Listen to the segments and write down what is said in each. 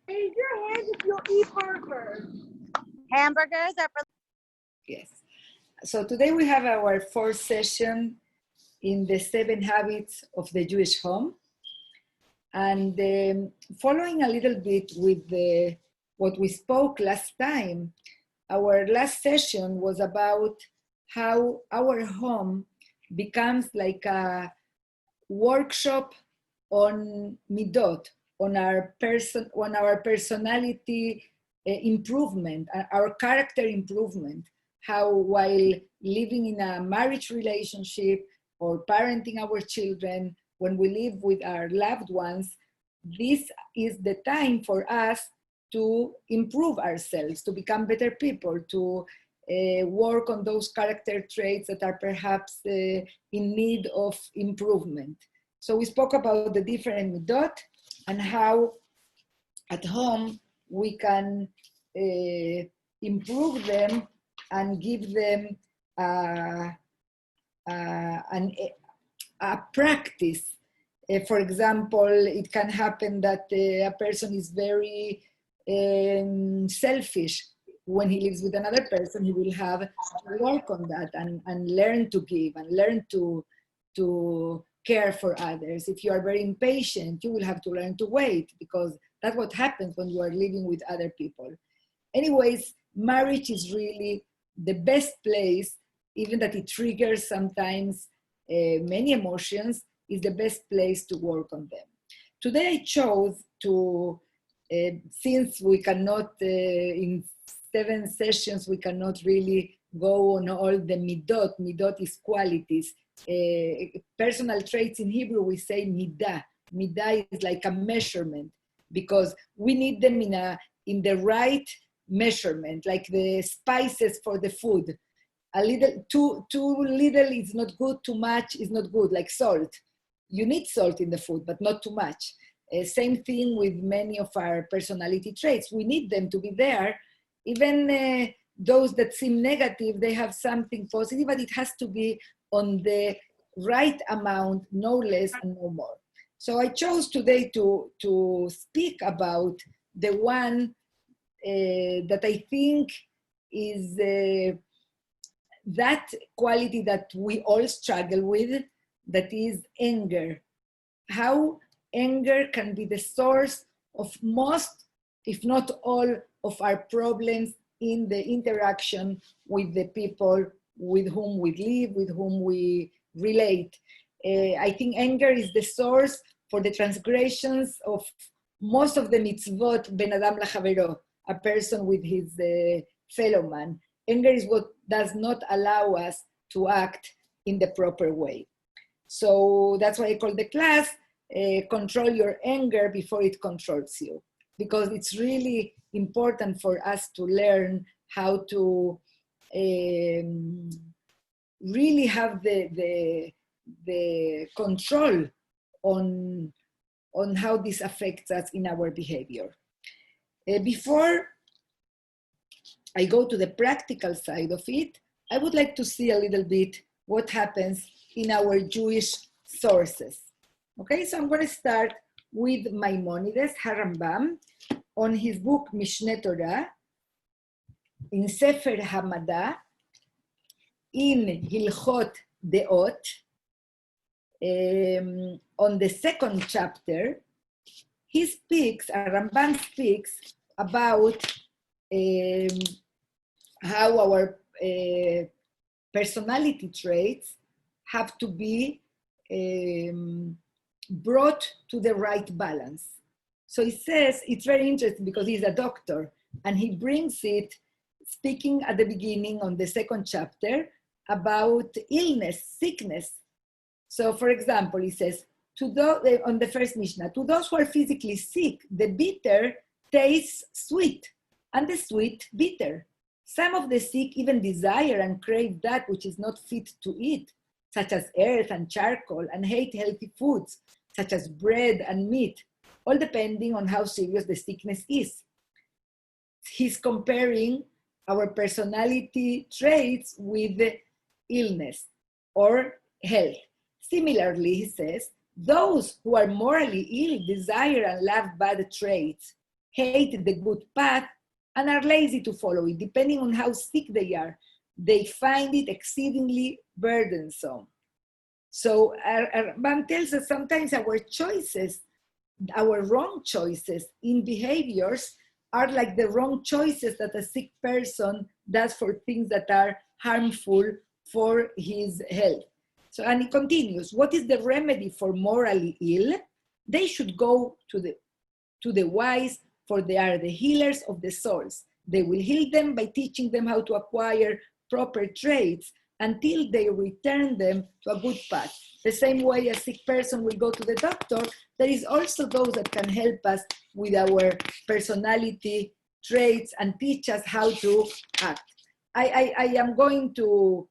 Raise your hand if you eat burgers. Hamburgers are for Yes. So today we have our fourth session in the 7 habits of the Jewish home. And following a little bit with what we spoke last time, our last session was about how our home becomes like a workshop on midot, on our personality improvement, our character improvement. How while living in a marriage relationship or parenting our children, when we live with our loved ones, this is the time for us to improve ourselves, to become better people, to work on those character traits that are perhaps in need of improvement. So we spoke about the different midot and how at home we can improve them and give them a practice. For example, it can happen that a person is very selfish. When he lives with another person, he will have to work on that and learn to give and learn to care for others. If you are very impatient, you will have to learn to wait, because that's what happens when you are living with other people. Anyways, marriage is really the best place, even that it triggers sometimes many emotions, is the best place to work on them. Today I chose to, since we cannot, in 7 sessions, we cannot really go on all the midot. Midot is qualities. Personal traits in Hebrew, we say midah. Midah is like a measurement, because we need them in the right measurement, like the spices for the food. A little, too little is not good, too much is not good, like salt. You need salt in the food, but not too much. Same thing with many of our personality traits. We need them to be there. Even those that seem negative, they have something positive, but it has to be on the right amount, no less and no more. So I chose today to speak about the one that I think is that quality that we all struggle with, that is anger. How anger can be the source of most, if not all, of our problems in the interaction with the people with whom we live, with whom we relate. I think anger is the source for the transgressions of most of the mitzvot, ben adam lachavero, a person with his fellow man. Anger is what does not allow us to act in the proper way. So that's why I call the class, control your anger before it controls you. Because it's really important for us to learn how to really have the control on how this affects us in our behavior. Before I go to the practical side of it, I would like to see a little bit what happens in our Jewish sources. Okay, so I'm going to start with Maimonides, Harambam, on his book Mishneh Torah, in Sefer Hamada, in Hilchot Deot, on the 2nd chapter, he speaks, Rambam speaks about how our personality traits have to be brought to the right balance. So he says, it's very interesting because he's a doctor, and he brings it, speaking at the beginning on the 2nd chapter about illness, sickness. So for example, he says, on the first Mishnah, to those who are physically sick, the bitter tastes sweet, and the sweet bitter. Some of the sick even desire and crave that which is not fit to eat, such as earth and charcoal, and hate healthy foods, such as bread and meat, all depending on how serious the sickness is. He's comparing our personality traits with illness or health. Similarly, he says, those who are morally ill desire and love bad traits, hate the good path and are lazy to follow it. Depending on how sick they are, they find it exceedingly burdensome. So Rambam tells us sometimes our choices, our wrong choices in behaviors are like the wrong choices that a sick person does for things that are harmful for his health. So, and he continues, what is the remedy for morally ill? They should go to the wise, for they are the healers of the souls. They will heal them by teaching them how to acquire proper traits until they return them to a good path. The same way a sick person will go to the doctor, there is also those that can help us with our personality traits and teach us how to act. I am going to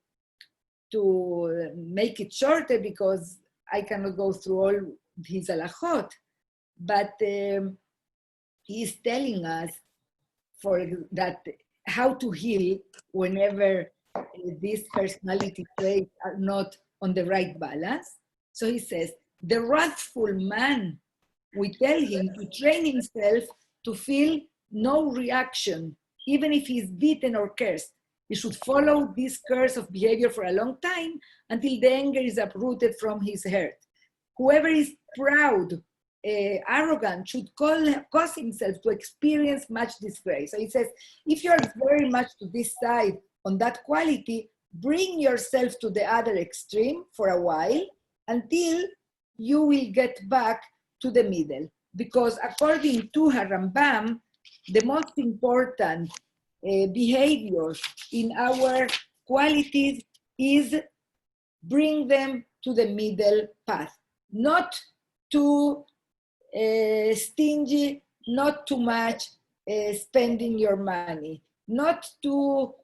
make it shorter because I cannot go through all his halachot, but he's telling us for that how to heal whenever these personality traits are not on the right balance. So he says, the wrathful man, we tell him to train himself to feel no reaction, even if he's beaten or cursed. He should follow this course of behavior for a long time until the anger is uprooted from his heart. Whoever is proud, arrogant, should cause himself to experience much disgrace. So he says, if you're very much to this side on that quality, bring yourself to the other extreme for a while until you will get back to the middle. Because according to Rambam, the most important behavior in our qualities is bring them to the middle path. Not too stingy, not too much spending your money, not too,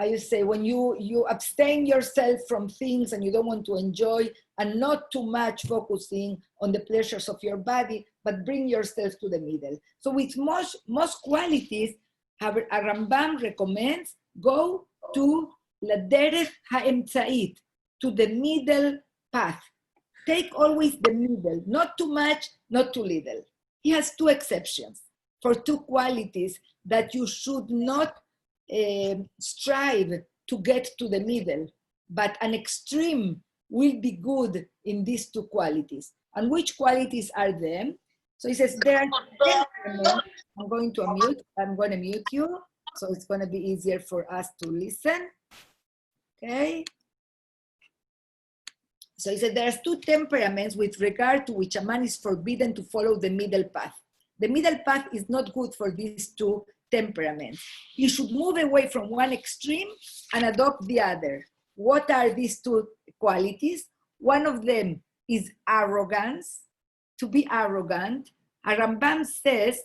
I would say, when you abstain yourself from things and you don't want to enjoy, and not too much focusing on the pleasures of your body, but bring yourself to the middle. So with most qualities, Rambam recommends, go to la derech ha'emtzait, to the middle path. Take always the middle, not too much, not too little. He has two exceptions for two qualities that you should not strive to get to the middle, but an extreme will be good in these two qualities. And which qualities are them? So he says, there are 10 elements. I'm going to mute you, so it's going to be easier for us to listen. Okay. So he said there's two temperaments with regard to which a man is forbidden to follow the middle path. The middle path is not good for these two temperaments. You should move away from one extreme and adopt the other. What are these two qualities? One of them is arrogance, to be arrogant. Rambam says,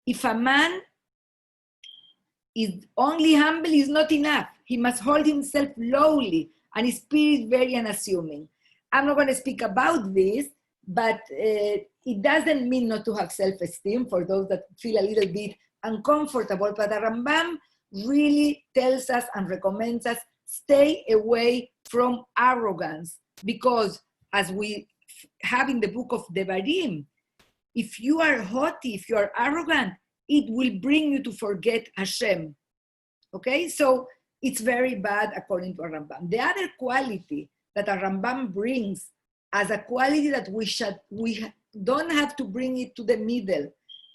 if a man is only humble is not enough. He must hold himself lowly and his spirit very unassuming. I'm not going to speak about this, but it doesn't mean not to have self-esteem for those that feel a little bit uncomfortable, but the Rambam really tells us and recommends us stay away from arrogance, because as we have in the book of Devarim, if you are haughty, if you are arrogant, it will bring you to forget Hashem. Okay, so it's very bad according to Rambam. The other quality that a Rambam brings as a quality that we don't have to bring it to the middle,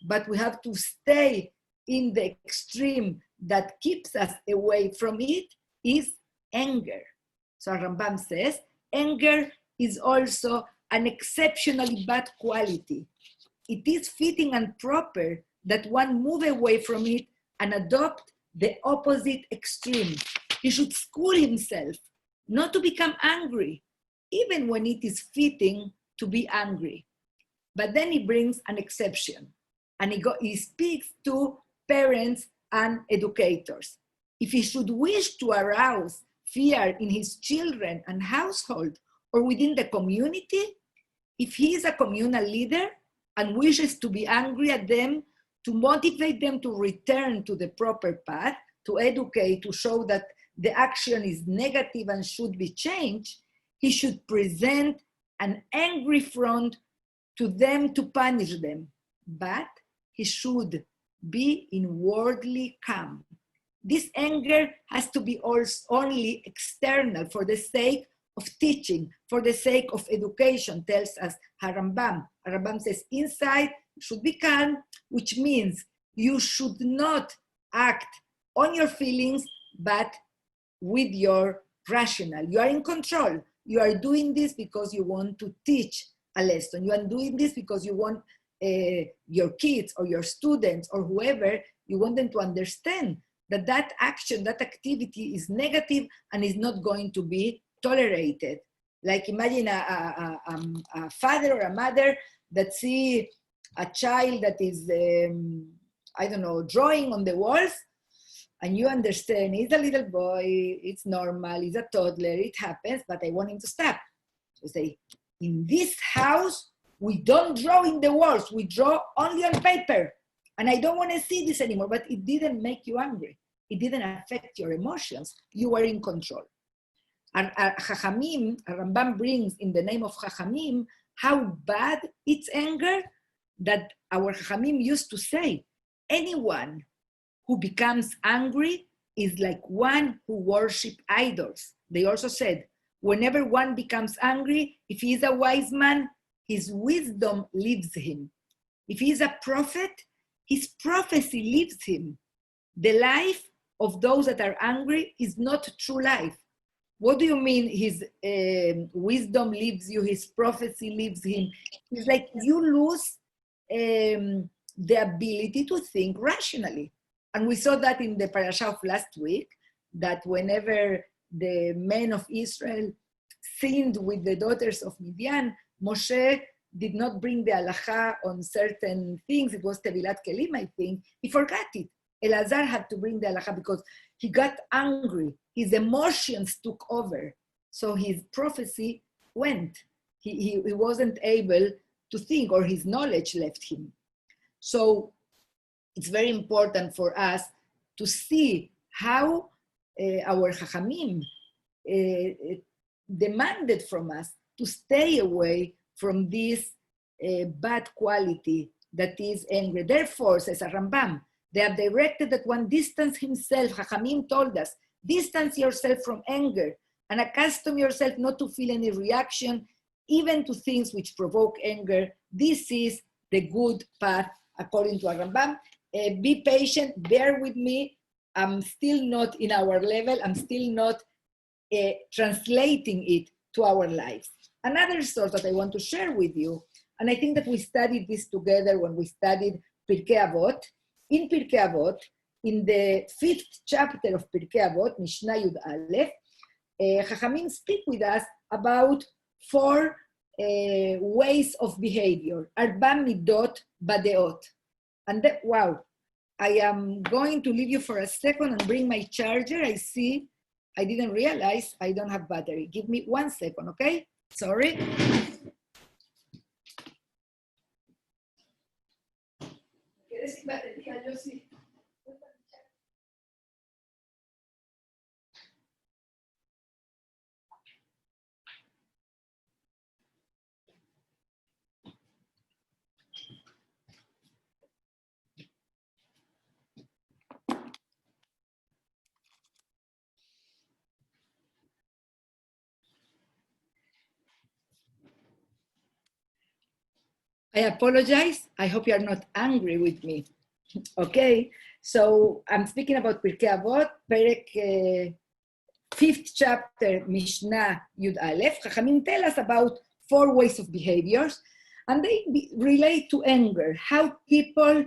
but we have to stay in the extreme that keeps us away from it, is anger. So Rambam says, anger is also an exceptionally bad quality. It is fitting and proper that one move away from it and adopt the opposite extreme. He should school himself not to become angry, even when it is fitting to be angry. But then he brings an exception, and he speaks to parents and educators. If he should wish to arouse fear in his children and household or within the community, if he is a communal leader and wishes to be angry at them, to motivate them to return to the proper path, to educate, to show that the action is negative and should be changed, he should present an angry front to them to punish them, but he should be in worldly calm. This anger has to be only external for the sake of teaching, for the sake of education, tells us Harambam. Harambam says inside should be calm, which means you should not act on your feelings, but with your rational. You are in control. You are doing this because you want to teach a lesson. You are doing this because you want your kids or your students or whoever, you want them to understand that that action, that activity is negative and is not going to be tolerated. Like imagine a father or a mother that see a child that is, I don't know, drawing on the walls, and you understand, he's a little boy, it's normal, he's a toddler, it happens, but I want him to stop. You say, in this house, we don't draw in the walls, we draw only on paper. And I don't want to see this anymore, but it didn't make you angry. It didn't affect your emotions. You were in control. And Chachamim, Rambam brings in the name of Chachamim, how bad it's anger, that our Chachamim used to say, anyone who becomes angry is like one who worships idols. They also said, whenever one becomes angry, if he is a wise man, his wisdom leaves him. If he is a prophet, his prophecy leaves him. The life of those that are angry is not true life. What do you mean his wisdom leaves you, his prophecy leaves him? It's like you lose the ability to think rationally. And we saw that in the parasha of last week, that whenever the men of Israel sinned with the daughters of Midian, Moshe did not bring the halacha on certain things. It was Tevilat Kelim, I think. He forgot it. Elazar had to bring the halacha because he got angry. His emotions took over. So his prophecy went. He wasn't able to think, or his knowledge left him. So it's very important for us to see how our Chachamim demanded from us to stay away from this bad quality that is anger. Therefore, says Rambam, they have directed that one distance himself. Chachamim told us, distance yourself from anger and accustom yourself not to feel any reaction, even to things which provoke anger. This is the good path, according to Rambam. Be patient, bear with me. I'm still not in our level. I'm still not translating it to our lives. Another source that I want to share with you, and I think that we studied this together when we studied Pirkei Avot. In Pirkei Avot, in the 5th chapter of Pirkei Avot, Mishnah Yud Aleph, Chachamim speak with us about 4 ways of behavior. Arba midot badeot. And that, wow, I am going to leave you for a second and bring my charger. I see, I didn't realize I don't have battery. Give me 1 second, okay? Sorry. ¿Quieres sin batería? Yo sí. I apologize. I hope you are not angry with me. Okay, so I'm speaking about Pirkei Avot, Perek 5th chapter, Mishnah Yud Aleph. Chachamim tell us about 4 ways of behaviors, and they relate to anger, how people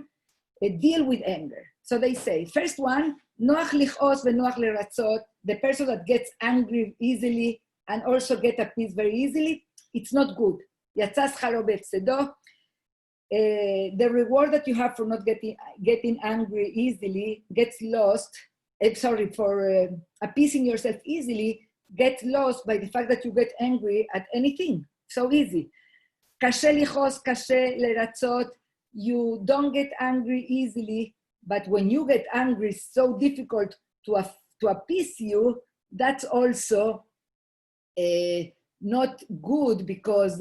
deal with anger. So they say, first one, noach lichos v'noach leratzot, the person that gets angry easily and also get appeased very easily, it's not good. Yatzas chalo be'efsedo. The reward that you have for not getting angry easily gets lost. For appeasing yourself easily gets lost by the fact that you get angry at anything. So easy. Kashe lichos, kashe leratzot. You don't get angry easily, but when you get angry, it's so difficult to appease you. That's also not good, because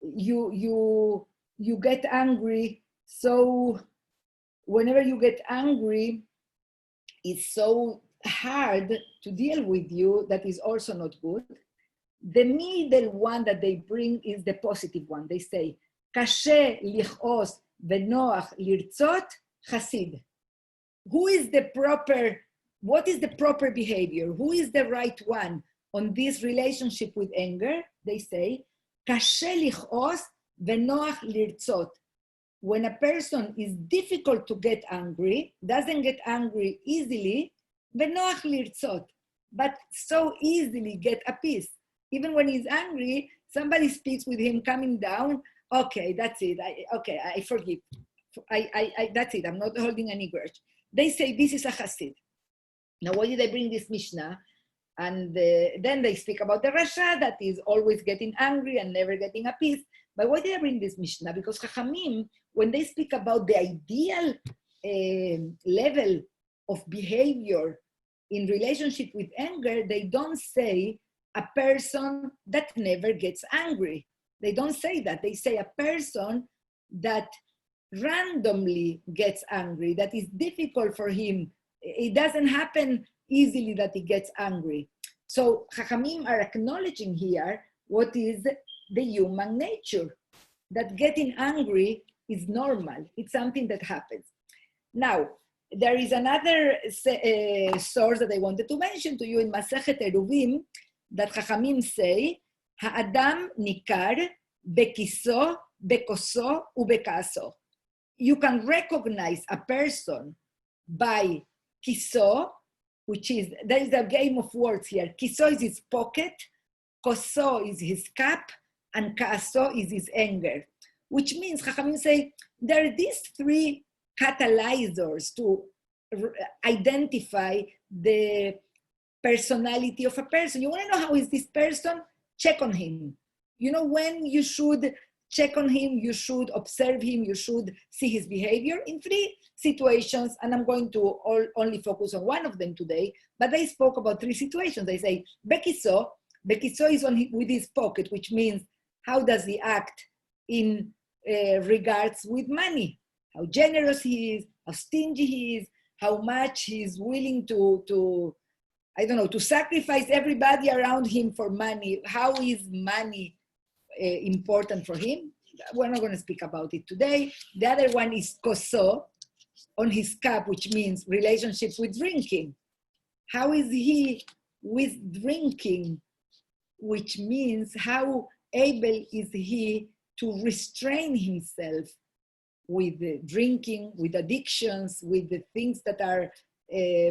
you get angry. So whenever you get angry, it's so hard to deal with you. That is also not good. The middle one that they bring is the positive one. They say, קשה לכעוס ונוח לרצות חסיד. Who is the proper, what is the proper behavior? Who is the right one on this relationship with anger? They say, קשה לכעוס ונוח לרצות. When a person is difficult to get angry, doesn't get angry easily, ונוח לרצות, but so easily get a peace. Even when he's angry, somebody speaks with him coming down, okay, that's it, I forgive. That's it, I'm not holding any grudge. They say this is a Hasid. Now, why did I bring this Mishnah? And then they speak about the Rasha that is always getting angry and never getting a peace. But why did I bring this Mishnah? Because Chachamim, when they speak about the ideal level of behavior in relationship with anger, they don't say a person that never gets angry. They don't say that. They say a person that randomly gets angry, that is difficult for him. It doesn't happen easily that he gets angry. So Chachamim are acknowledging here what is the human nature, that getting angry is normal. It's something that happens. Now, there is another source that I wanted to mention to you in Masechet Eruvin, that Chachamim say, Ha'adam nikar bekiso, bekoso, ubekaso. You can recognize a person by kiso, which is, there is a game of words here. Kiso is his pocket, koso is his cup, and kaaso is his anger. Which means, Chachamim say, there are these three catalyzers to identify the personality of a person. You want to know how is this person? Check on him. You know when you should check on him, you should observe him, you should see his behavior in three situations, and I'm going to only focus on one of them today, but they spoke about three situations. They say, Bekiso is with his pocket, which means how does he act in regards with money? How generous he is, how stingy he is, how much he's willing to sacrifice everybody around him for money. How is money important for him? We're not going to speak about it today. The other one is koso, on his cup, which means relationship with drinking. How is he with drinking, which means how able is he to restrain himself with drinking, with addictions, with the things that are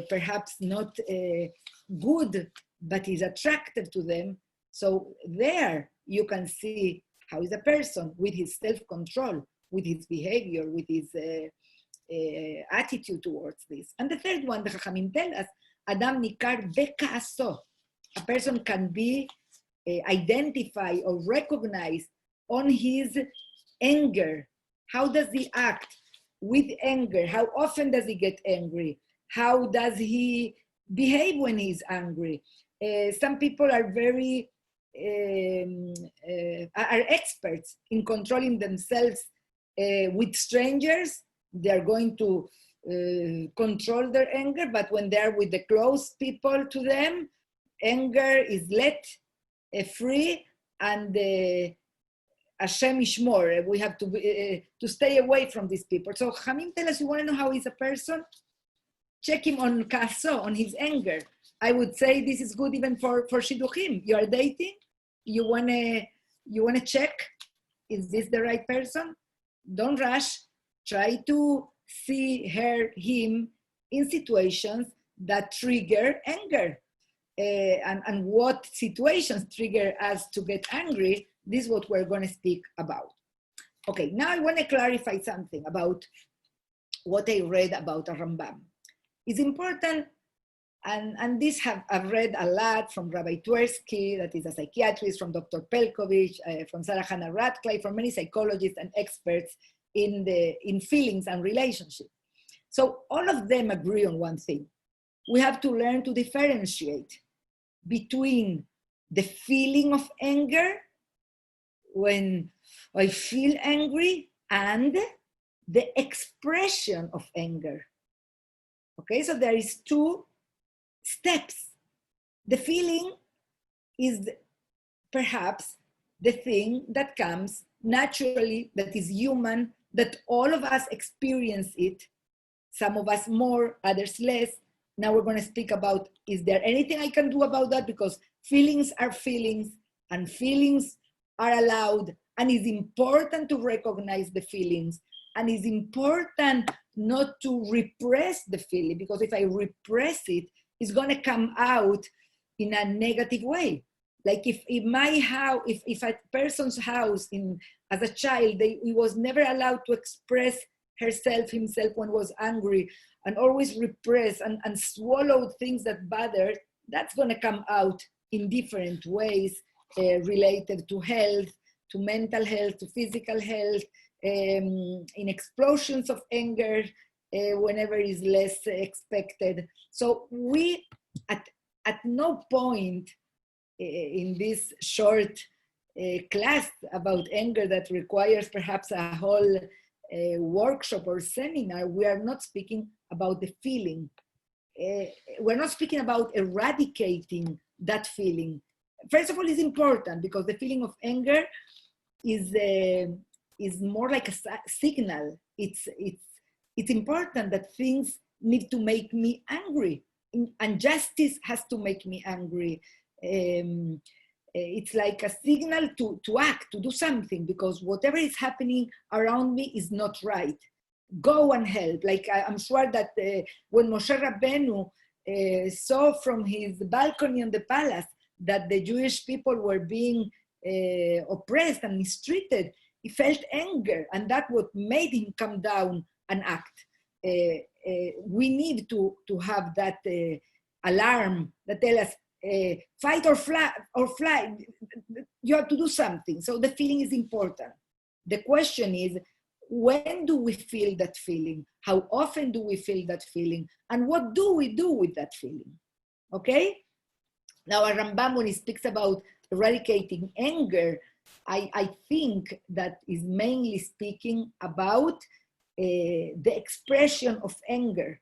perhaps not good, but is attractive to them. So there you can see how is a person with his self-control, with his behavior, with his attitude towards this. And the third one, the Chachamim tell us, Adam nikar bekaaso. A person can be identified or recognized on his anger. How does he act with anger? How often does he get angry? How does he behave when he's angry? Some people are very are experts in controlling themselves with strangers. They're going to control their anger, but when they're with the close people to them, anger is let free, and Hashem Ishmor. We have to stay away from these people. So Chamim tell us, you want to know how he's a person? Check him on kaso, on his anger. I would say this is good even for shidduchim. You are dating, you wanna check, is this the right person? Don't rush. Try to see him in situations that trigger anger. And what situations trigger us to get angry, this is what we're going to speak about. Okay, now I want to clarify something about what I read about a Rambam. It's important, and this I've read a lot from Rabbi Twersky, that is a psychiatrist, from Dr. Pelkovich, from Sarah Hannah Radcliffe, from many psychologists and experts in feelings and relationships. So all of them agree on one thing. We have to learn to differentiate between the feeling of anger, when I feel angry and the expression of anger. Okay, so there is 2 steps. The feeling is perhaps the thing that comes naturally, that is human, that all of us experience it, some of us more, others less. Now we're going to speak about, is there anything I can do about that? Because feelings are feelings, and feelings are allowed, and it's important to recognize the feelings, and it's important not to repress the feeling, because if I repress it, it's going to come out in a negative way. Like if my house, if a person's house as a child, he was never allowed to express himself when was angry, and always repress and swallow things that bothered, that's going to come out in different ways related to health, to mental health, to physical health, in explosions of anger whenever is less expected. So we, at no point in this short class about anger that requires perhaps a whole workshop or seminar, we are not speaking about the feeling. We're not speaking about eradicating that feeling. First of all, it's important because the feeling of anger is more like a signal. It's important that things need to make me angry. Injustice has to make me angry. It's like a signal to act, to do something, because whatever is happening around me is not right. Go and help. Like I'm sure that when Moshe Rabbeinu saw from his balcony on the palace that the Jewish people were being oppressed and mistreated, he felt anger, and that what made him come down and act. We need to have that alarm that tells us, fight or fly, you have to do something. So the feeling is important. The question is, when do we feel that feeling? How often do we feel that feeling? And what do we do with that feeling? Okay? Now, Rambam, when he speaks about eradicating anger, I think that is mainly speaking about the expression of anger.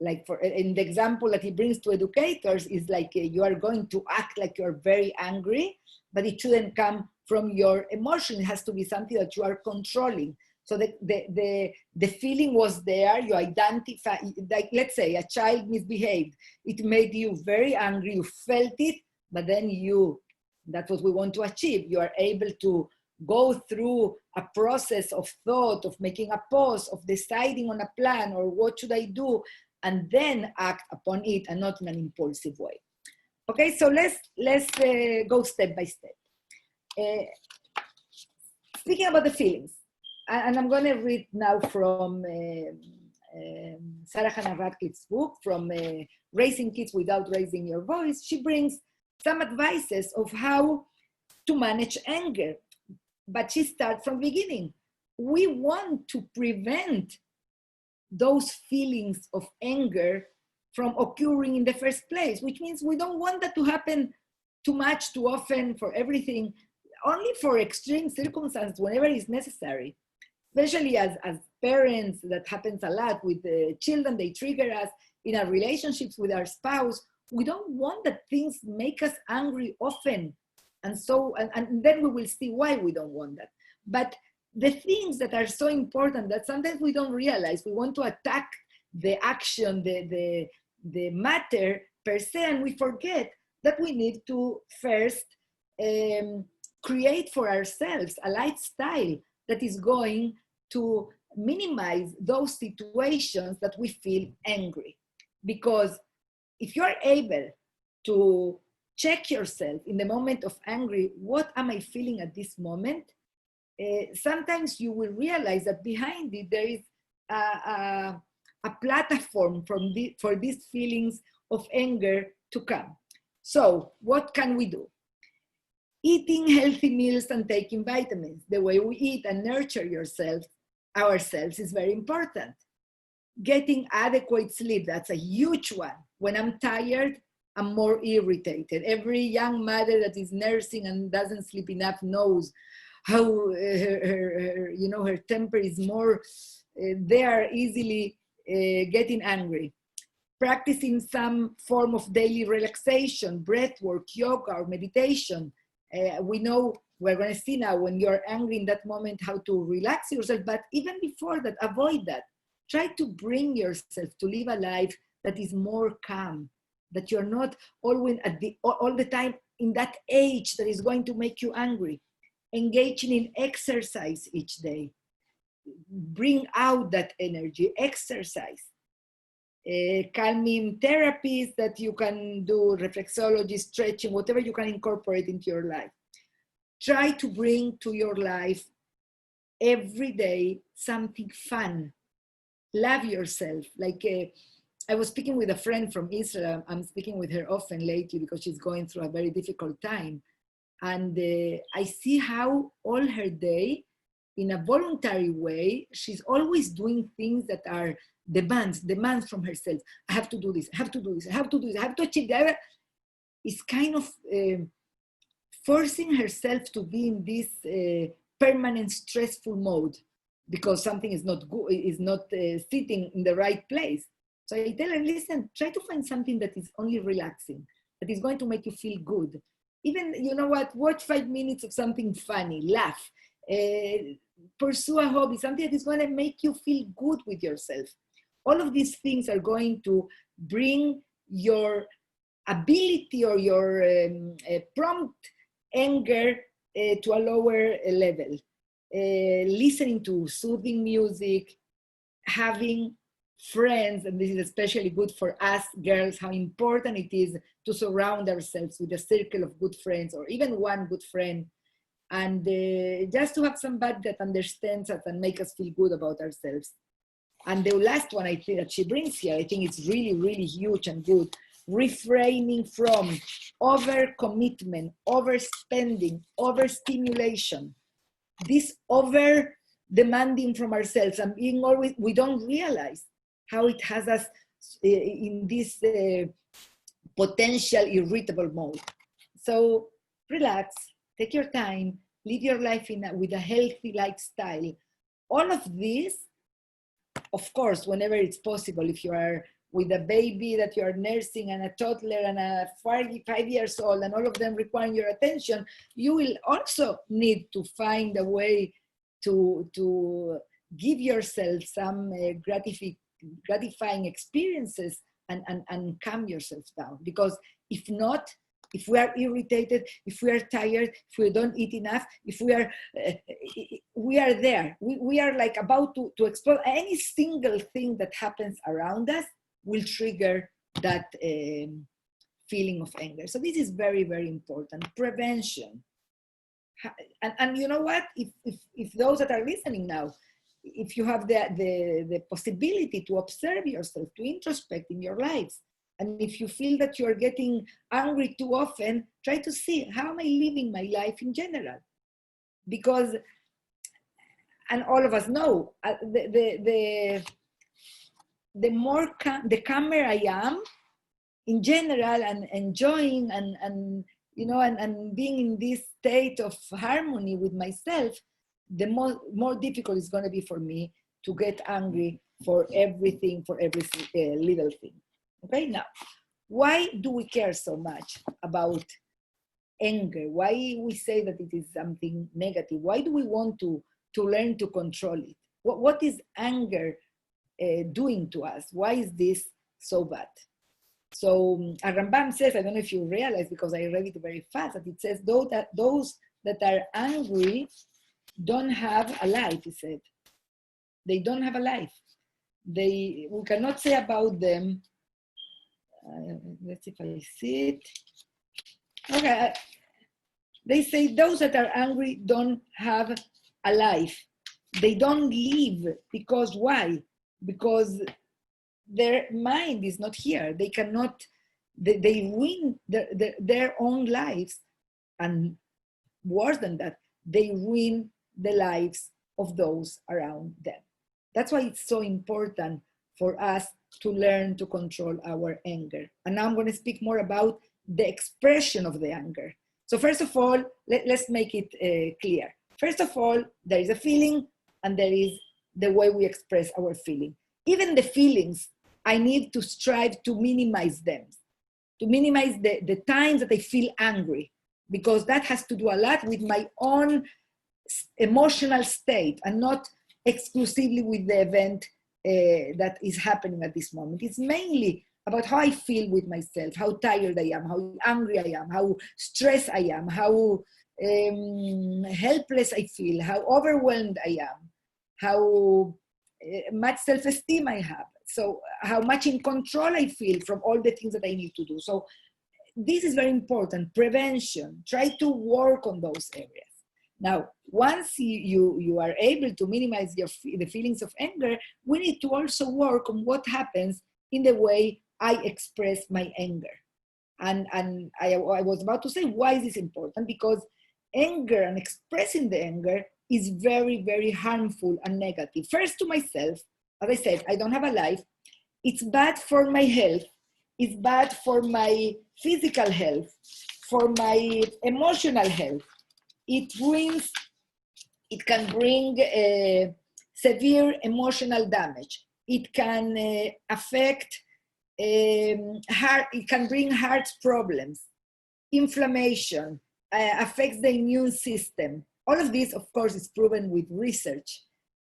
Like in the example that he brings to educators is like you are going to act like you're very angry, but it shouldn't come from your emotion. It has to be something that you are controlling. So the feeling was there, you identify, like let's say a child misbehaved. It made you very angry, you felt it, but then that's what we want to achieve. You are able to go through a process of thought, of making a pause, of deciding on a plan, or what should I do, and then act upon it, and not in an impulsive way. Okay, so let's go step by step. Speaking about the feelings, and I'm going to read now from Sarah Hannah Radcliffe's book, from Raising Kids Without Raising Your Voice. She brings some advices of how to manage anger, but she starts from the beginning. We want to prevent those feelings of anger from occurring in the first place, which means we don't want that to happen too much, too often, for everything, only for extreme circumstances, whenever it's necessary. Especially as parents, that happens a lot with the children, they trigger us in our relationships with our spouse. We don't want that things make us angry often. And so, and then we will see why we don't want that. But the things that are so important that sometimes we don't realize, we want to attack the action, the matter per se, and we forget that we need to first create for ourselves a lifestyle that is going to minimize those situations that we feel angry. Because if you're able to check yourself in the moment of angry, what am I feeling at this moment? Sometimes you will realize that behind it there is a platform for these feelings of anger to come. So what can we do? Eating healthy meals and taking vitamins. The way we eat and nurture ourselves is very important. Getting adequate sleep, that's a huge one. When I'm tired, I'm more irritated. Every young mother that is nursing and doesn't sleep enough knows how her temper is more, they are easily getting angry. Practicing some form of daily relaxation, breath work, yoga, or meditation. We know, we're going to see now when you're angry in that moment how to relax yourself, but even before that, avoid that. Try to bring yourself to live a life that is more calm, that you're not always all the time in that age that is going to make you angry. Engaging in exercise each day. Bring out that energy, exercise. Calming therapies that you can do, reflexology, stretching, whatever you can incorporate into your life. Try to bring to your life every day something fun. Love yourself. Like I was speaking with a friend from Israel. I'm speaking with her often lately because she's going through a very difficult time. And I see how all her day, in a voluntary way, she's always doing things that are demands from herself. I have to do this, I have to do this, I have to do this, I have to achieve that. It's kind of forcing herself to be in this permanent stressful mode because something is not good, is not sitting in the right place. So I tell her, listen, try to find something that is only relaxing, that is going to make you feel good. Even, you know what, watch 5 minutes of something funny, laugh, pursue a hobby, something that is going to make you feel good with yourself. All of these things are going to bring your ability or your prompt anger to a lower level. Listening to soothing music, having friends, and this is especially good for us girls, how important it is to surround ourselves with a circle of good friends or even one good friend, and just to have somebody that understands us and make us feel good about ourselves. And the last one I think that she brings here, I think it's really, really huge and good. Refraining from overcommitment, overspending, overstimulation. This over demanding from ourselves and being always, we don't realize how it has us in this potential irritable mode. So relax, take your time, live your life with a healthy lifestyle. All of this, of course, whenever it's possible, if you are with a baby that you are nursing and a toddler and a 5 years old and all of them requiring your attention, you will also need to find a way to give yourself some gratifying experiences and calm yourself down. Because if not, if we are irritated, if we are tired, if we don't eat enough, if we are there. We are like about to explode. Any single thing that happens around us will trigger that feeling of anger. So this is very, very important. Prevention. And you know what? If those that are listening now, if you have the possibility to observe yourself, to introspect in your lives, and if you feel that you're getting angry too often, try to see, how am I living my life in general? Because, and all of us know, the calmer I am, in general, and enjoying and you know, and being in this state of harmony with myself, the more difficult it's going to be for me to get angry for everything, for every little thing. Okay, now, why do we care so much about anger? Why we say that it is something negative? Why do we want to learn to control it? What is anger doing to us? Why is this so bad? So Rambam says, I don't know if you realize because I read it very fast, that it says those that are angry don't have a life, he said. They don't have a life. We cannot say about them, let's see if I see it. Okay, they say those that are angry don't have a life. They don't live because why? Because their mind is not here. They cannot, they ruin their own lives. And worse than that, they ruin the lives of those around them. That's why it's so important for us to learn to control our anger. And now I'm going to speak more about the expression of the anger. So first of all, let's make it clear. First of all, there is a feeling and there is the way we express our feeling. Even the feelings, I need to strive to minimize them, to minimize the times that I feel angry, because that has to do a lot with my own emotional state and not exclusively with the event that is happening at this moment. It's mainly about how I feel with myself, how tired I am, how angry I am, how stressed I am, how helpless I feel, how overwhelmed I am, how much self-esteem I have. So how much in control I feel from all the things that I need to do. So this is very important. Prevention, try to work on those areas. Now, once you are able to minimize the feelings of anger, we need to also work on what happens in the way I express my anger. And I was about to say, why is this important? Because anger and expressing the anger is very, very harmful and negative. First to myself, as I said, I don't have a life. It's bad for my health. It's bad for my physical health, for my emotional health. It can bring severe emotional damage. It can affect, it can bring heart problems, inflammation, affects the immune system. All of this, of course, is proven with research.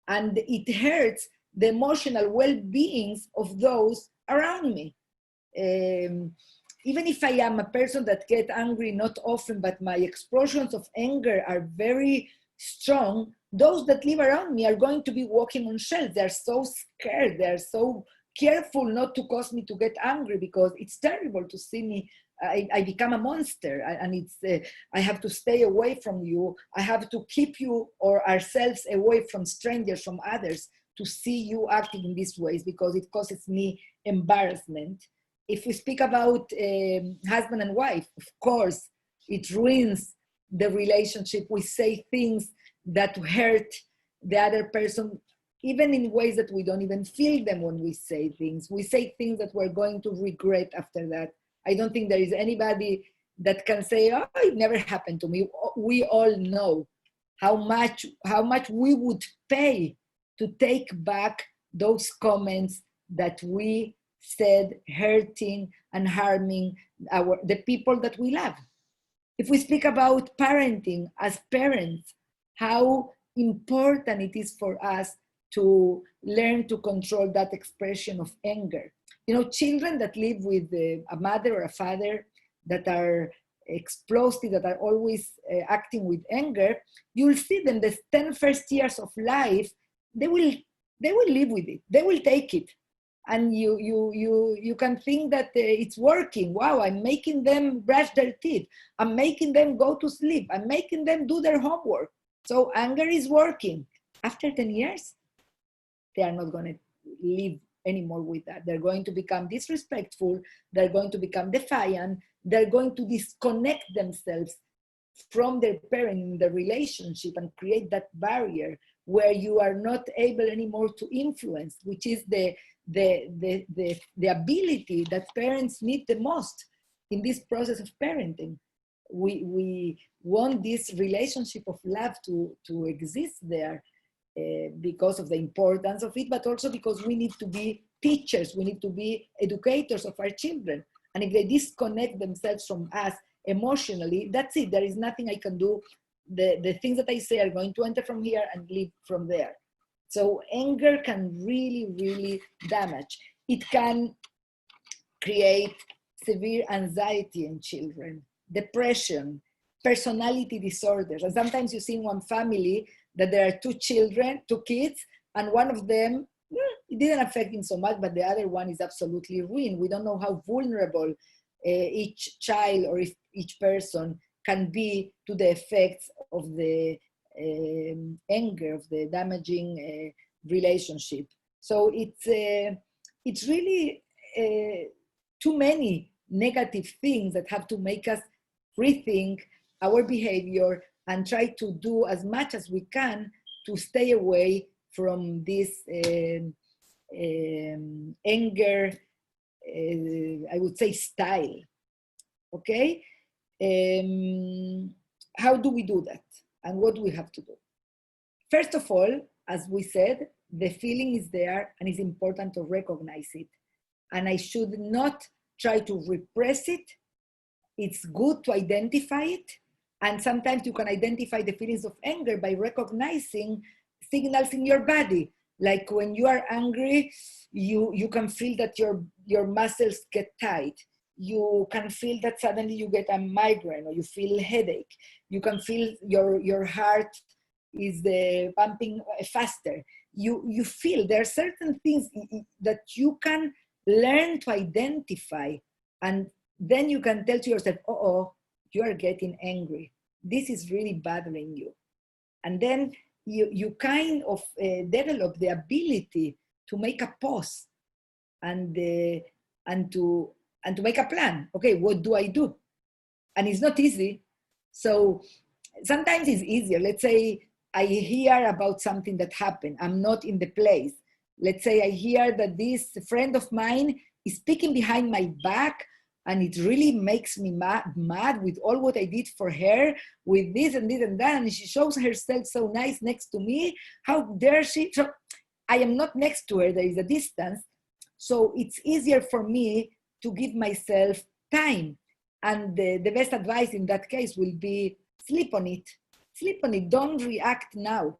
And it hurts the emotional well-beings of those around me. Even if I am a person that gets angry not often, but my explosions of anger are very strong, those that live around me are going to be walking on shells. They're so scared. They're so careful not to cause me to get angry, because it's terrible to see me. I become a monster, and it's I have to stay away from you. I have to keep you or ourselves away from strangers, from others, to see you acting in these ways, because it causes me embarrassment. If we speak about husband and wife, of course, it ruins the relationship. We say things that hurt the other person, even in ways that we don't even feel them when we say things. We say things that we're going to regret after that. I don't think there is anybody that can say, oh, it never happened to me. We all know how much we would pay to take back those comments that we said, hurting and harming the people that we love. If we speak about parenting, as parents, how important it is for us to learn to control that expression of anger. You know, children that live with a mother or a father that are explosive, that are always acting with anger, you'll see them the 10 first years of life, they will live with it. They will take it. And you can think that it's working. Wow, I'm making them brush their teeth. I'm making them go to sleep. I'm making them do their homework. So anger is working. After 10 years, they are not going to live anymore with that. They're going to become disrespectful. They're going to become defiant. They're going to disconnect themselves from their parent in the relationship and create that barrier where you are not able anymore to influence, which is the ability that parents need the most in this process of parenting. We want this relationship of love to exist there because of the importance of it, but also because we need to be teachers, we need to be educators of our children. And if they disconnect themselves from us emotionally, that's it. There is nothing I can do. The things that I say are going to enter from here and leave from there. So anger can really, really damage. It can create severe anxiety in children, depression, personality disorders. And sometimes you see in one family that there are two kids, and one of them, it didn't affect him so much, but the other one is absolutely ruined. We don't know how vulnerable each child or each person can be to the effects of the anger, of the damaging relationship. So it's really too many negative things that have to make us rethink our behavior and try to do as much as we can to stay away from this anger, I would say, style. Okay? How do we do that? And what do we have to do? First of all, as we said, the feeling is there and it's important to recognize it. And I should not try to repress it. It's good to identify it. And sometimes you can identify the feelings of anger by recognizing signals in your body. Like when you are angry, you can feel that your muscles get tight. You can feel that suddenly you get a migraine or you feel a headache. You can feel your heart is pumping faster. You feel there are certain things that you can learn to identify, and then you can tell to yourself, oh, you are getting angry. This is really bothering you. And then you kind of develop the ability to make a pause and to make a plan. Okay, what do I do? And it's not easy. So sometimes it's easier. Let's say I hear about something that happened. I'm not in the place. Let's say I hear that this friend of mine is speaking behind my back, and it really makes me mad with all what I did for her, with this and this and that, and she shows herself so nice next to me. How dare she? So I am not next to her, there is a distance. So it's easier for me to give myself time. And the best advice in that case will be sleep on it. Sleep on it, don't react now,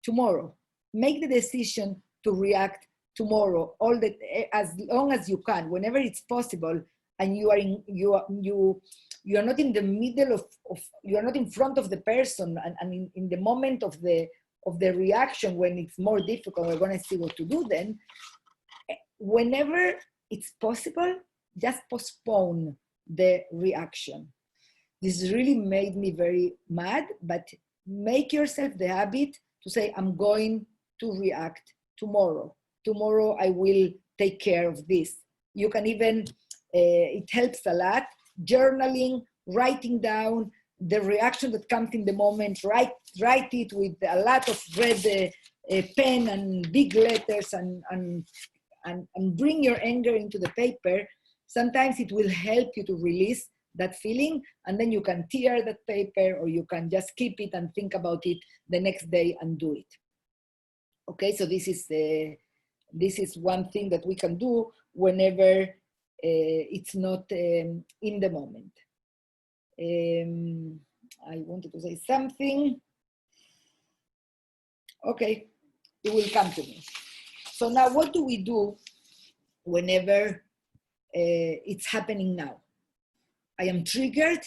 tomorrow. Make the decision to react tomorrow, as long as you can, whenever it's possible, and you are not in the middle of you are not in front of the person, and in the moment of the reaction when it's more difficult, we're going to see what to do then. Whenever it's possible, just postpone the reaction. This really made me very mad, but make yourself the habit to say, I'm going to react tomorrow. Tomorrow I will take care of this. You can even, it helps a lot, journaling, writing down the reaction that comes in the moment, write it with a lot of red pen and big letters, and bring your anger into the paper. Sometimes it will help you to release that feeling, and then you can tear that paper, or you can just keep it and think about it the next day and do it. Okay, so this is one thing that we can do whenever it's not in the moment. I wanted to say something. Okay, it will come to me. So now what do we do whenever it's happening now? I am triggered.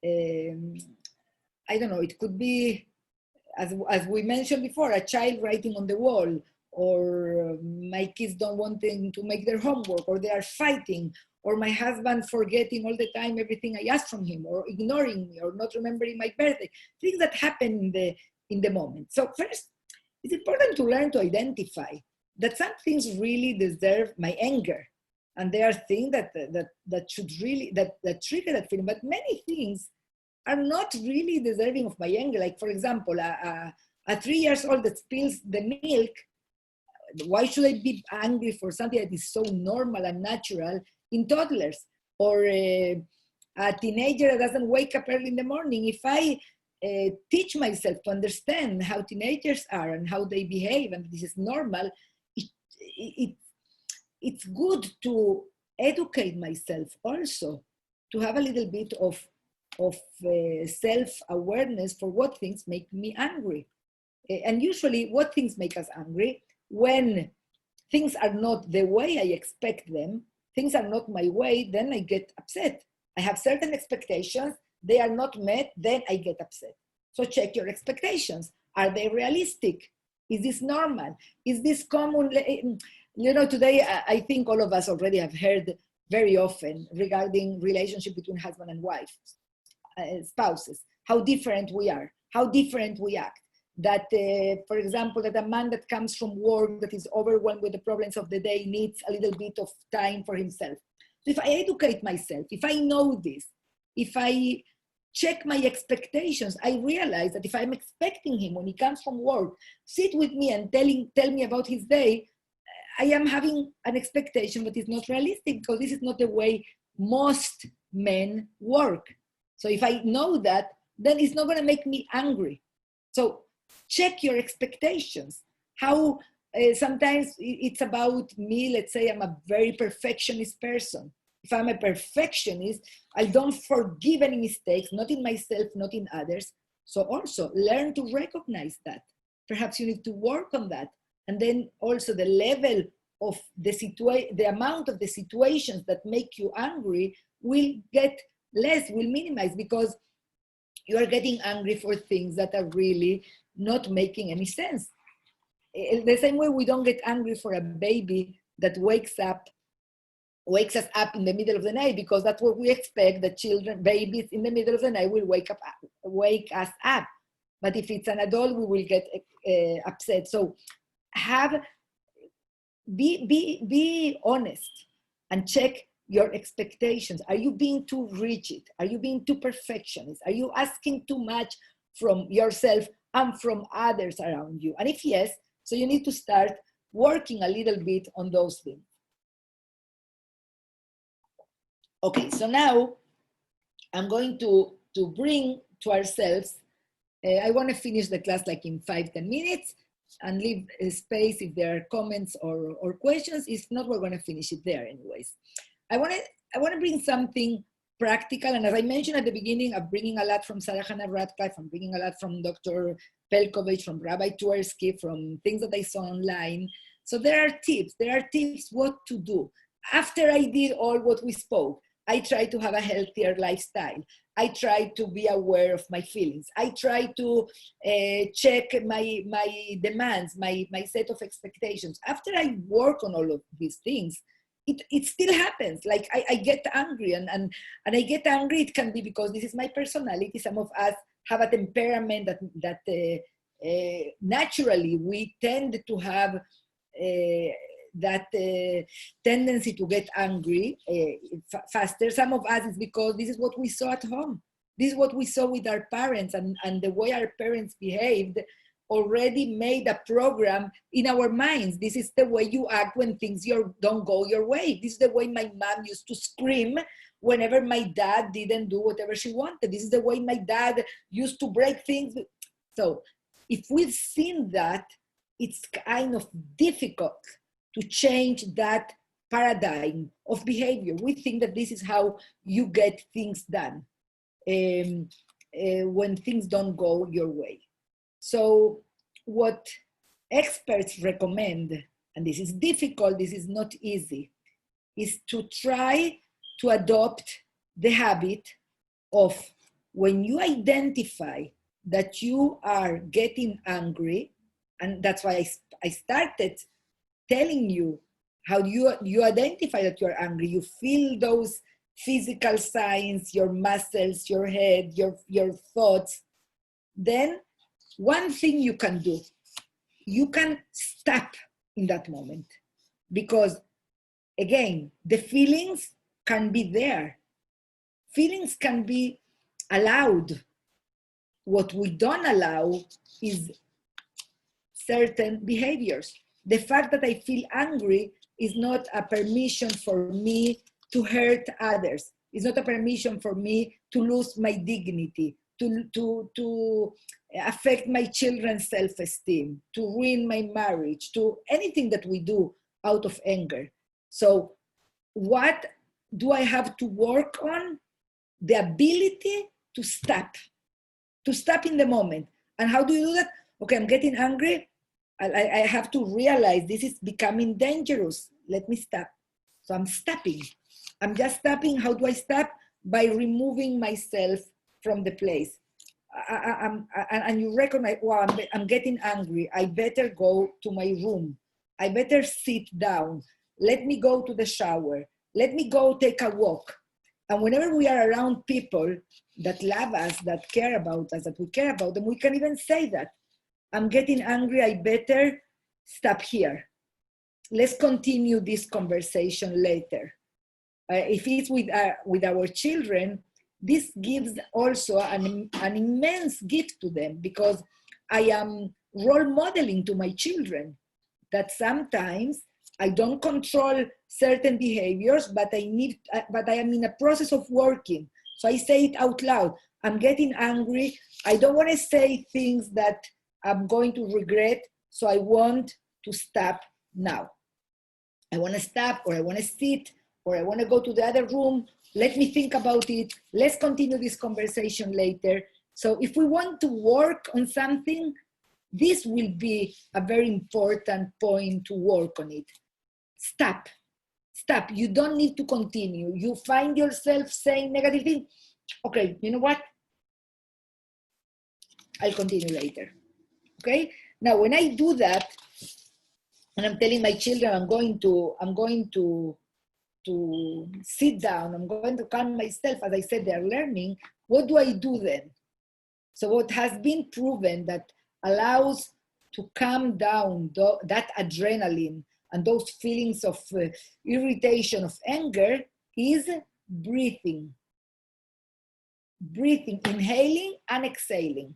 I don't know, it could be, as we mentioned before, a child writing on the wall, or my kids don't want them to make their homework, or they are fighting, or my husband forgetting all the time everything I asked from him, or ignoring me, or not remembering my birthday, things that happen in the moment. So first, it's important to learn to identify that some things really deserve my anger. And there are things that should really, that trigger that feeling, but many things are not really deserving of my anger. Like, for example, a 3-year-old that spills the milk, why should I be angry for something that is so normal and natural in toddlers? Or a teenager that doesn't wake up early in the morning. If I teach myself to understand how teenagers are and how they behave, and this is normal, it's good to educate myself also, to have a little bit of self-awareness for what things make me angry. And usually what things make us angry? When things are not the way I expect them, things are not my way, then I get upset. I have certain expectations, they are not met, then I get upset. So check your expectations. Are they realistic? Is this normal? Is this common? You know, today I think all of us already have heard very often regarding relationship between husband and wife, spouses, how different we are, how different we act. That, for example, that a man that comes from work that is overwhelmed with the problems of the day needs a little bit of time for himself. So if I educate myself, if I know this, if I check my expectations, I realize that if I'm expecting him when he comes from work, sit with me and tell me about his day, I am having an expectation that is not realistic, because this is not the way most men work. So if I know that, then it's not going to make me angry. So check your expectations. How sometimes it's about me. Let's say I'm a very perfectionist person. If I'm a perfectionist, I don't forgive any mistakes, not in myself, not in others. So also learn to recognize that. Perhaps you need to work on that. And then also the level of the amount of the situations that make you angry will get less, will minimize, because you are getting angry for things that are really not making any sense. The same way we don't get angry for a baby that wakes us up in the middle of the night, because that's what we expect, that babies in the middle of the night will wake us up. But if it's an adult, we will get upset. So be honest and check your expectations. Are you being too rigid? Are you being too perfectionist? Are you asking too much from yourself and from others around you? And if yes, so you need to start working a little bit on those things. Okay, so now I'm going to bring to ourselves, I want to finish the class like in 5-10 minutes and leave space if there are comments or questions. If not, we're going to finish it there anyways. I want to bring something practical, and as I mentioned at the beginning, I'm bringing a lot from Sarah Hannah Radcliffe, I'm bringing a lot from Dr. Pelcovich, from Rabbi Twersky, from things that I saw online. So there are tips what to do. After I did all what we spoke, I try to have a healthier lifestyle. I try to be aware of my feelings. I try to check my demands, my set of expectations. After I work on all of these things, it still happens. Like I get angry, and I get angry. It can be because this is my personality. Some of us have a temperament that naturally we tend to have that tendency to get angry faster. Some of us is because this is what we saw at home. This is what we saw with our parents, and the way our parents behaved already made a program in our minds. This is the way you act when things don't go your way. This is the way my mom used to scream whenever my dad didn't do whatever she wanted. This is the way my dad used to break things. So if we've seen that, it's kind of difficult to change that paradigm of behavior. We think that this is how you get things done when things don't go your way. So what experts recommend, and this is difficult, this is not easy, is to try to adopt the habit of, when you identify that you are getting angry, and that's why I started telling you how you identify that you're angry. You feel those physical signs, your muscles, your head, your thoughts. Then one thing you can do, you can stop in that moment. Because again, the feelings can be there. Feelings can be allowed. What we don't allow is certain behaviors. The fact that I feel angry is not a permission for me to hurt others. It's not a permission for me to lose my dignity, to affect my children's self-esteem, to ruin my marriage, to anything that we do out of anger. So what do I have to work on? The ability to stop in the moment. And how do you do that? Okay, I'm getting angry. I have to realize this is becoming dangerous. Let me stop. So I'm stopping. I'm just stopping. How do I stop? By removing myself from the place. And you recognize, wow, I'm getting angry. I better go to my room. I better sit down. Let me go to the shower. Let me go take a walk. And whenever we are around people that love us, that care about us, that we care about them, we can even say that. I'm getting angry, I better stop here. Let's continue this conversation later. If it's with our children, this gives also an immense gift to them, because I am role modeling to my children that sometimes I don't control certain behaviors, but I am in a process of working. So I say it out loud. I'm getting angry. I don't want to say things that I'm going to regret, so I want to stop now. I want to stop, or I want to sit, or I want to go to the other room. Let me think about it. Let's continue this conversation later. So if we want to work on something, this will be a very important point to work on it. Stop. Stop. You don't need to continue. You find yourself saying negative things. Okay, you know what? I'll continue later. Okay? Now, when I do that, and I'm telling my children I'm going to sit down, I'm going to calm myself, as I said, they're learning, what do I do then? So what has been proven that allows to calm down that adrenaline and those feelings of irritation, of anger, is breathing. Breathing, inhaling and exhaling.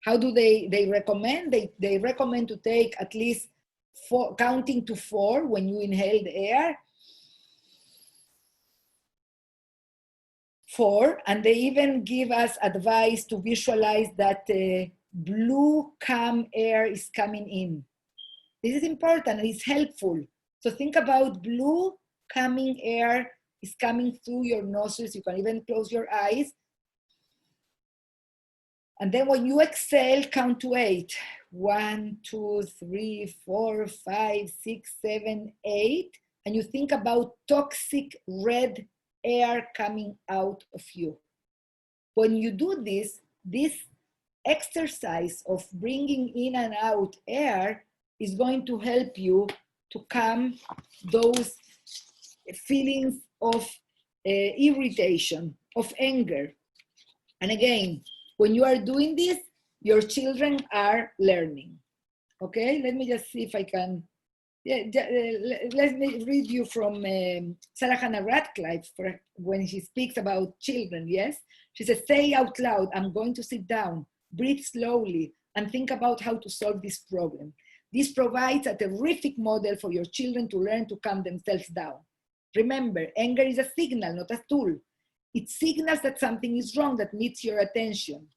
How do they recommend? They recommend to take at least counting to 4 when you inhale the air. 4, and they even give us advice to visualize that blue calm air is coming in. This is important and it's helpful. So think about blue calming air is coming through your nostrils. You can even close your eyes. And then when you exhale, count to 8. 1, 2, 3, 4, 5, 6, 7, 8. And you think about toxic red air coming out of you. When you do this exercise of bringing in and out air is going to help you to calm those feelings of irritation, of anger. And again, when you are doing this, your children are learning. Okay, let me just see if I can. Let me read you from Sarah Hannah Radcliffe when she speaks about children, yes? She says, say out loud, I'm going to sit down, breathe slowly, and think about how to solve this problem. This provides a terrific model for your children to learn to calm themselves down. Remember, anger is a signal, not a tool. It signals that something is wrong that needs your attention.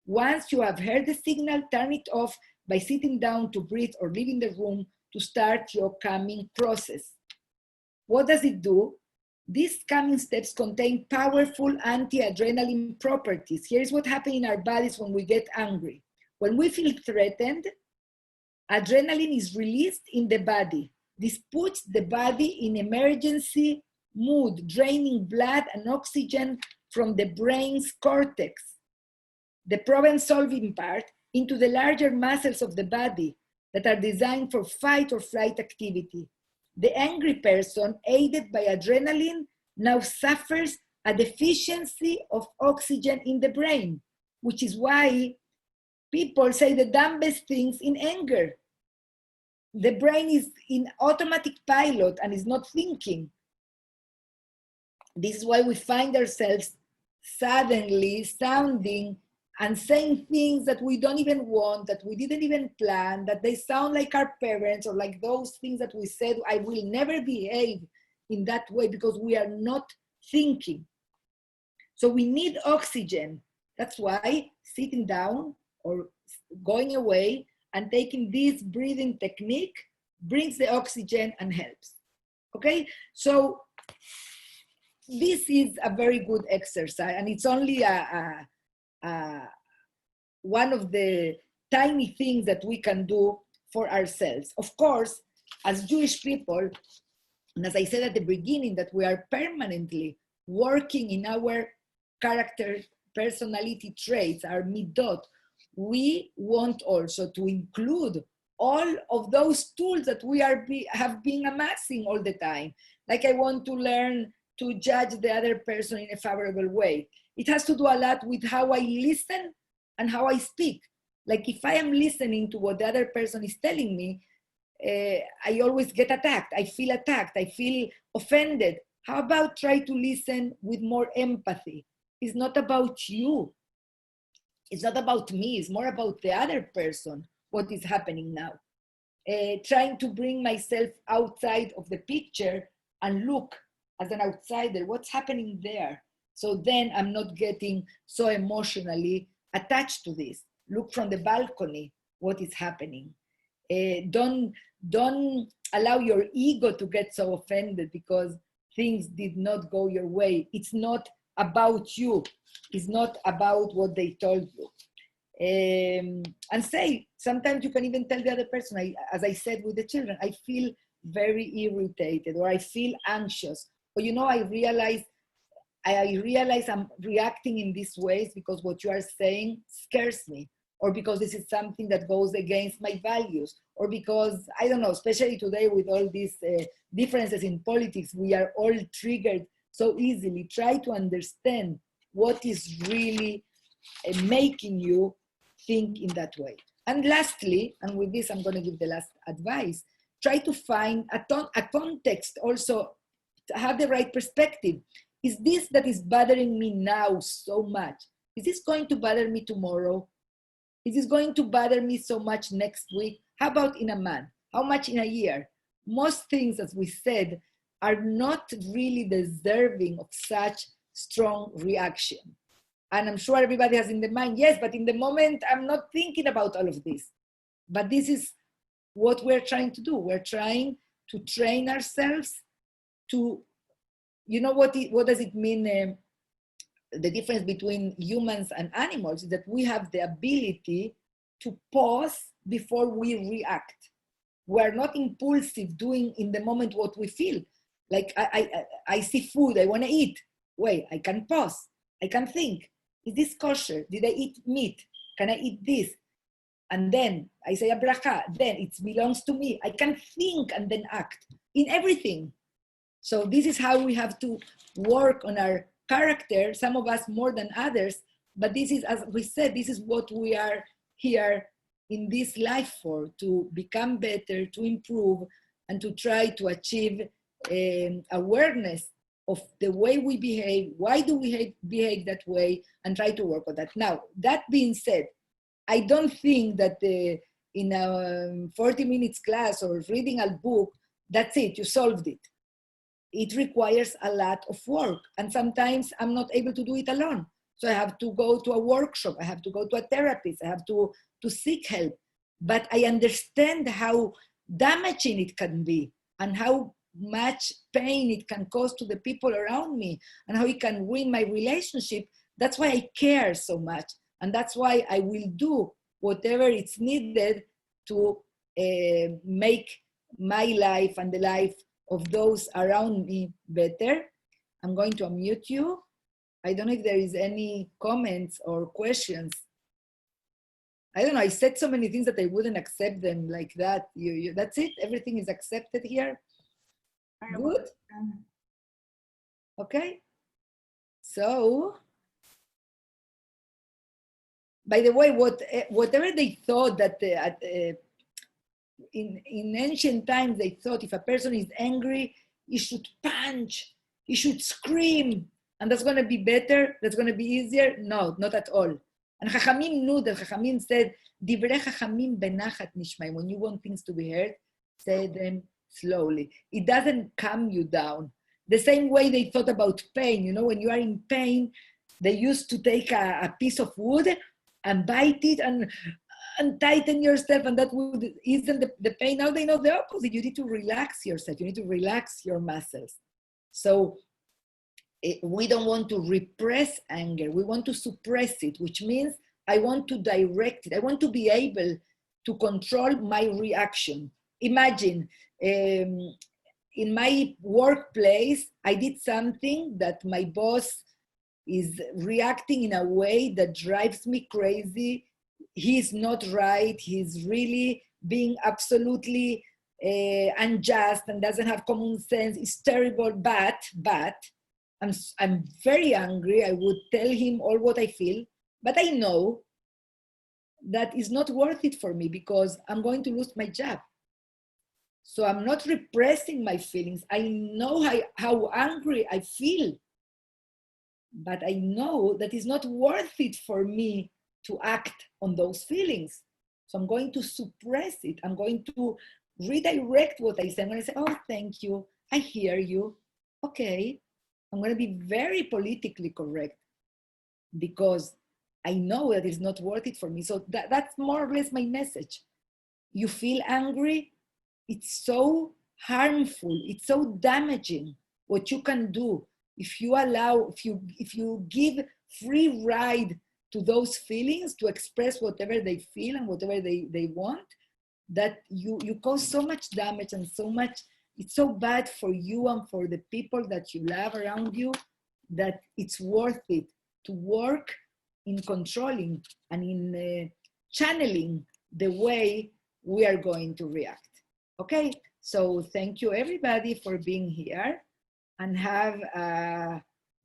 Once you have heard the signal, turn it off by sitting down to breathe or leaving the room to start your calming process. What does it do? These calming steps contain powerful anti-adrenaline properties. Here's what happens in our bodies when we get angry. When we feel threatened, adrenaline is released in the body. This puts the body in emergency mood, draining blood and oxygen from the brain's cortex, the problem-solving part, into the larger muscles of the body that are designed for fight or flight activity. The angry person, aided by adrenaline, now suffers a deficiency of oxygen in the brain, which is why people say the dumbest things in anger. The brain is in automatic pilot and is not thinking. This is why we find ourselves suddenly sounding and saying things that we don't even want, that we didn't even plan, that they sound like our parents, or like those things that we said, I will never behave in that way, because we are not thinking. So we need oxygen. That's why sitting down or going away and taking this breathing technique brings the oxygen and helps. Okay, so this is a very good exercise, and it's only one of the tiny things that we can do for ourselves. Of course, as Jewish people, and as I said at the beginning, that we are permanently working in our character, personality traits, our midot, we want also to include all of those tools that we have been amassing all the time. Like I want to learn to judge the other person in a favorable way. It has to do a lot with how I listen and how I speak. Like if I am listening to what the other person is telling me, I always get attacked. I feel offended. How about try to listen with more empathy? It's not about you. It's not about me. It's more about the other person, what is happening now. Trying to bring myself outside of the picture and look as an outsider, what's happening there? So then I'm not getting so emotionally attached to this. Look from the balcony, what is happening. Don't allow your ego to get so offended because things did not go your way. It's not about you. It's not about what they told you. And say, sometimes you can even tell the other person, as I said with the children, I feel very irritated, or I feel anxious, or I realize I'm reacting in these ways because what you are saying scares me, or because this is something that goes against my values, or because, I don't know, especially today with all these differences in politics, we are all triggered so easily. Try to understand what is really making you think in that way. And lastly, and with this I'm going to give the last advice, try to find a context also, to have the right perspective. Is this that is bothering me now so much? Is this going to bother me tomorrow? Is this going to bother me so much next week? How about in a month? How much in a year? Most things, as we said, are not really deserving of such strong reaction. And I'm sure everybody has in the mind, yes, but in the moment, I'm not thinking about all of this. But this is what we're trying to do. We're trying to train ourselves to, what does it mean? The difference between humans and animals is that we have the ability to pause before we react. We're not impulsive, doing in the moment what we feel. Like I see food, I want to eat. Wait, I can pause. I can think. Is this kosher? Did I eat meat? Can I eat this? And then I say a bracha. Then it belongs to me. I can think and then act in everything. So this is how we have to work on our character, some of us more than others, but this is, as we said, this is what we are here in this life for, to become better, to improve, and to try to achieve awareness of the way we behave, why do we behave that way, and try to work on that. Now, that being said, I don't think that in a 40 minutes class or reading a book, that's it, you solved it. It requires a lot of work. And sometimes I'm not able to do it alone. So I have to go to a workshop, I have to go to a therapist, I have to seek help. But I understand how damaging it can be and how much pain it can cause to the people around me and how it can ruin my relationship. That's why I care so much. And that's why I will do whatever it's needed to make my life and the life of those around me better. I'm going to unmute you. I don't know if there is any comments or questions. I don't know, I said so many things that I wouldn't accept them like that. That's it? Everything is accepted here? Good? Okay. So, by the way, whatever they thought that in ancient times, they thought if a person is angry, he should punch, he should scream, and that's going to be better, that's going to be easier. No, not at all. And Chachamim knew that. Chachamim said, Divrei Chachamim benachat nishmaim. When you want things to be heard, say them slowly. It doesn't calm you down. The same way they thought about pain. When you are in pain, they used to take a piece of wood and bite it and tighten yourself, and that would ease the pain. Now they know the opposite. You need to relax yourself. You need to relax your muscles. So we don't want to repress anger. We want to suppress it, which means I want to direct it. I want to be able to control my reaction. Imagine in my workplace, I did something that my boss is reacting in a way that drives me crazy. He's not right. He's really being absolutely unjust and doesn't have common sense. It's terrible, but I'm very angry. I would tell him all what I feel, but I know that is not worth it for me because I'm going to lose my job. So I'm not repressing my feelings. I know how angry I feel, but I know that it's not worth it for me to act on those feelings. So I'm going to suppress it. I'm going to redirect what I say. I'm going to say, oh, thank you. I hear you. Okay. I'm going to be very politically correct because I know that it's not worth it for me. So that's more or less my message. You feel angry, it's so harmful, it's so damaging what you can do if you allow, if you give free ride to those feelings to express whatever they feel and whatever they want, that you cause so much damage and so much, it's so bad for you and for the people that you love around you, that it's worth it to work in controlling and in channeling the way we are going to react. Okay, so thank you everybody for being here and have a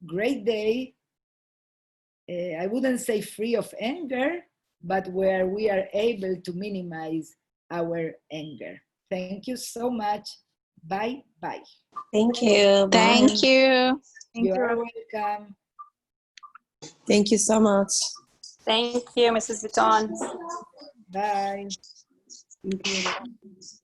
great day. I wouldn't say free of anger, but where we are able to minimize our anger. Thank you so much. Bye bye. Thank you. Bye. Thank you. You are welcome. Thank you so much. Thank you, Mrs. Vuitton. Bye. Thank you.